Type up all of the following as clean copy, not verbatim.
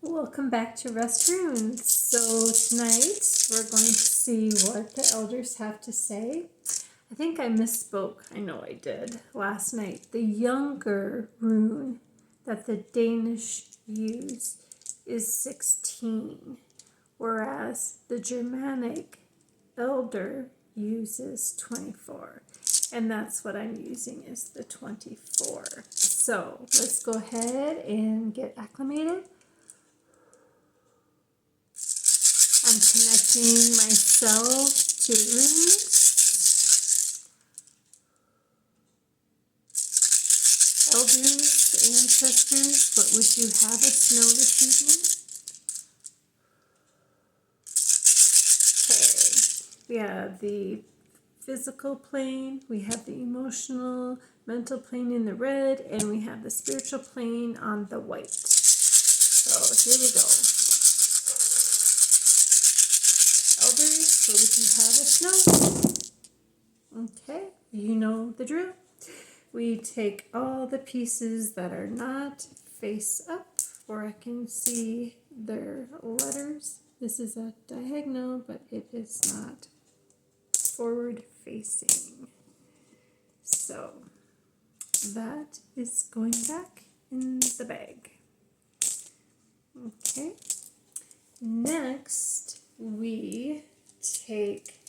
Welcome back to Rest Runes. So tonight we're going to see what the elders have to say. I think I misspoke. I know I did last night. The younger rune that the Danish use is 16, whereas the Germanic elder uses 24. And that's what I'm using is the 24. So let's go ahead and get acclimated. I'm connecting myself to the runes. Elders, ancestors, what would you have us know this evening? Okay, we have the physical plane, we have the emotional, mental plane in the red, and we have the spiritual plane on the white. So here we go. Elders, what would you have us know? Okay, you know the drill. We take all the pieces that are not face up, where I can see their letters. This is a diagonal, but it is not forward facing. So that is going back in the bag. Okay. Next, we take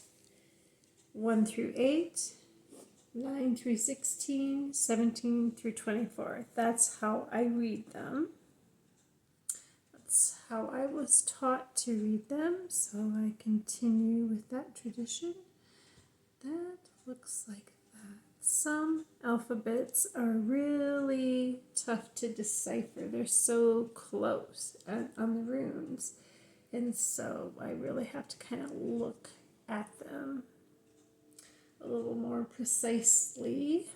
1 through 8, 9 through 16, 17 through 24. That's how I read them. That's how I was taught to read them, so I continue with that tradition. That looks like that. Some alphabets are really tough to decipher. They're so close on the runes. And so I really have to kind of look at them a little more precisely.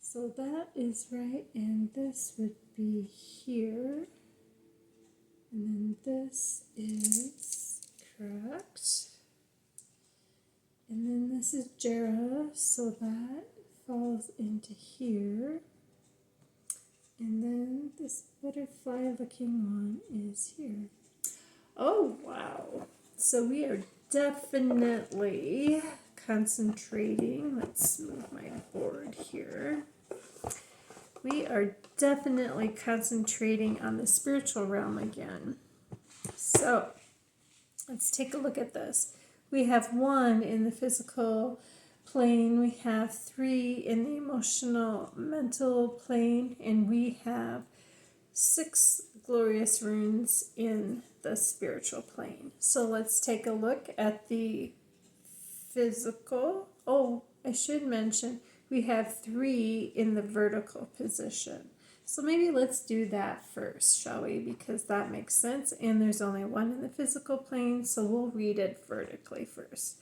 So that is right, and this would be here. And then this is correct. And then this is Jera, so that falls into here. And then this butterfly looking one is here. Oh, wow. So we are definitely concentrating. Let's move my board here. We are definitely concentrating on the spiritual realm again. So let's take a look at this. We have 1 in the physical plane, we have 3 in the emotional mental plane, and we have 6 glorious runes in the spiritual plane. So let's take a look at the physical. Oh, I should mention we have 3 in the vertical position. So maybe let's do that first, shall we? Because that makes sense. And there's only 1 in the physical plane, so we'll read it vertically first.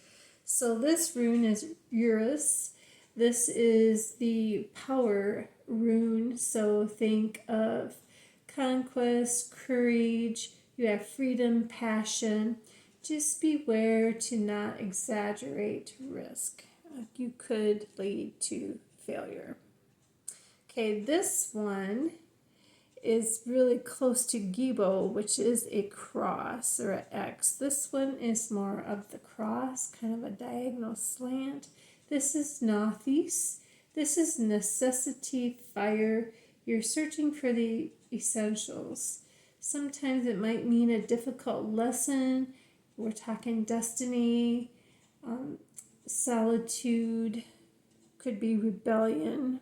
So this rune is Urus. This is the power rune. So think of conquest, courage. You have freedom, passion. Just beware to not exaggerate risk. You could lead to failure. Okay, this one is really close to Gibo, which is a cross or an X. This one is more of the cross, kind of a diagonal slant. This is Nothis. This is necessity, fire. You're searching for the essentials. Sometimes it might mean a difficult lesson. We're talking destiny, solitude, could be rebellion.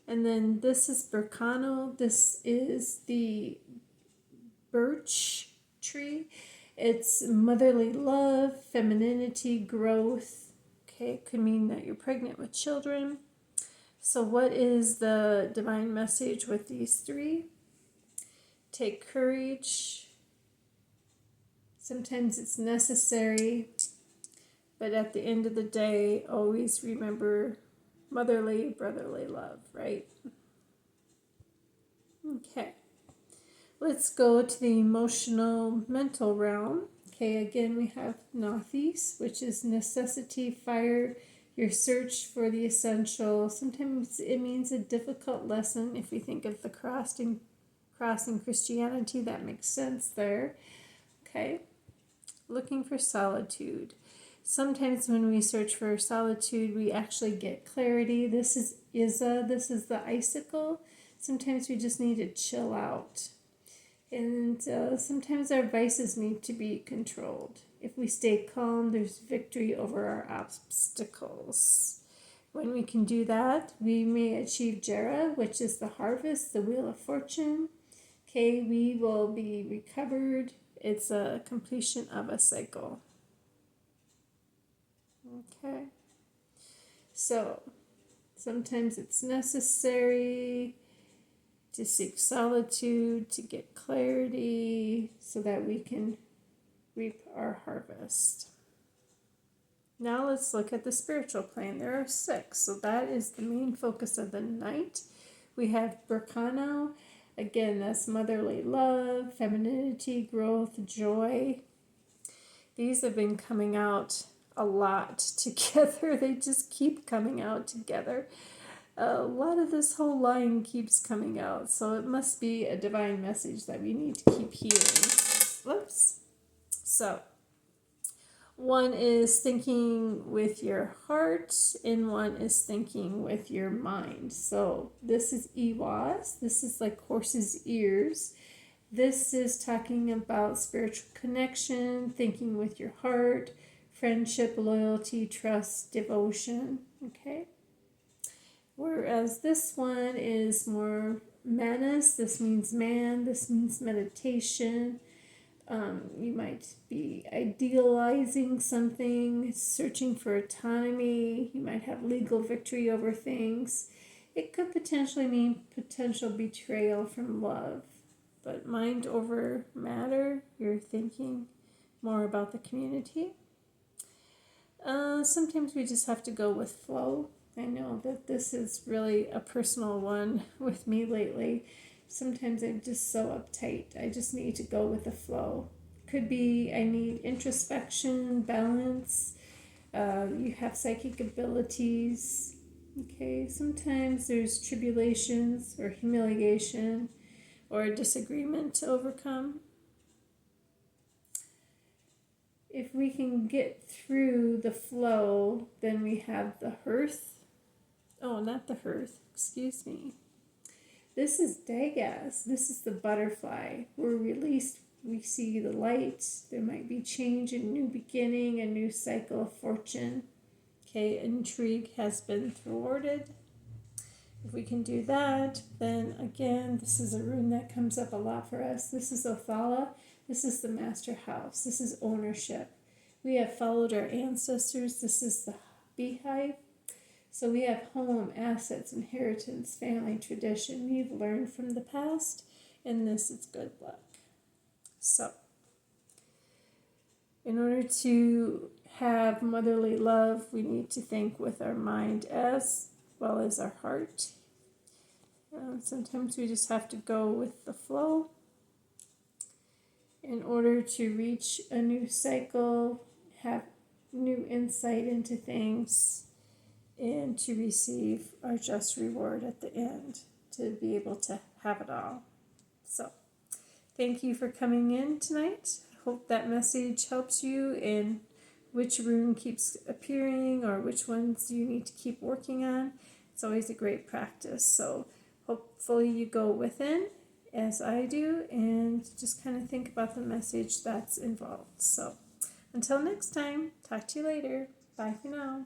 And then this is Berkano. This is the birch tree. It's motherly love, femininity, growth. Okay, it could mean that you're pregnant with children. So what is the divine message with these 3? Take courage. Sometimes it's necessary, but at the end of the day, always remember motherly, brotherly love, right? Okay. Let's go to the emotional, mental realm. Okay, again, we have Nothis, which is necessity, fire, your search for the essential. Sometimes it means a difficult lesson if we think of the crossing Christianity, that makes sense there. Okay, looking for solitude. Sometimes when we search for solitude, we actually get clarity. This is Iza, this is the icicle. Sometimes we just need to chill out. And sometimes our vices need to be controlled. If we stay calm, there's victory over our obstacles. When we can do that, we may achieve Jera, which is the harvest, the wheel of fortune. Okay, we will be recovered. It's a completion of a cycle. Okay, so sometimes it's necessary to seek solitude, to get clarity, so that we can reap our harvest. Now let's look at the spiritual plane. There are 6, so that is the main focus of the night. We have Berkano. Again, that's motherly love, femininity, growth, joy. These have been coming out a lot together. They just keep coming out together. A lot of this whole line keeps coming out, so it must be a divine message that we need to keep hearing. Whoops. So, one is thinking with your heart, and one is thinking with your mind. So, this is Iwas. This is like horse's ears. This is talking about spiritual connection, thinking with your heart, friendship, loyalty, trust, devotion. Okay? Whereas this one is more manas. This means man. This means meditation. You might be idealizing something, searching for autonomy. You might have legal victory over things. It could potentially mean potential betrayal from love. But mind over matter, you're thinking more about the community. Sometimes we just have to go with flow. I know that this is really a personal one with me lately. Sometimes I'm just so uptight. I just need to go with the flow. Could be I need introspection, balance. You have psychic abilities. Okay, sometimes there's tribulations or humiliation or a disagreement to overcome. If we can get through the flow, then we have the hearth. Oh, not the hearth, excuse me. This is Dagas. This is the butterfly. We're released. We see the light. There might be change, a new beginning, a new cycle of fortune. Okay, intrigue has been thwarted. If we can do that, then again, this is a rune that comes up a lot for us. This is Othala. This is the master house. This is ownership. We have followed our ancestors. This is the beehive. So we have home, assets, inheritance, family, tradition. We've learned from the past, and this is good luck. So, in order to have motherly love, we need to think with our mind as well as our heart. Sometimes we just have to go with the flow in order to reach a new cycle, have new insight into things, and to receive our just reward at the end, to be able to have it all. So, thank you for coming in tonight. I hope that message helps you in which rune keeps appearing or which ones you need to keep working on. It's always a great practice. So, hopefully you go within as I do and just kind of think about the message that's involved. So, until next time, talk to you later. Bye for now.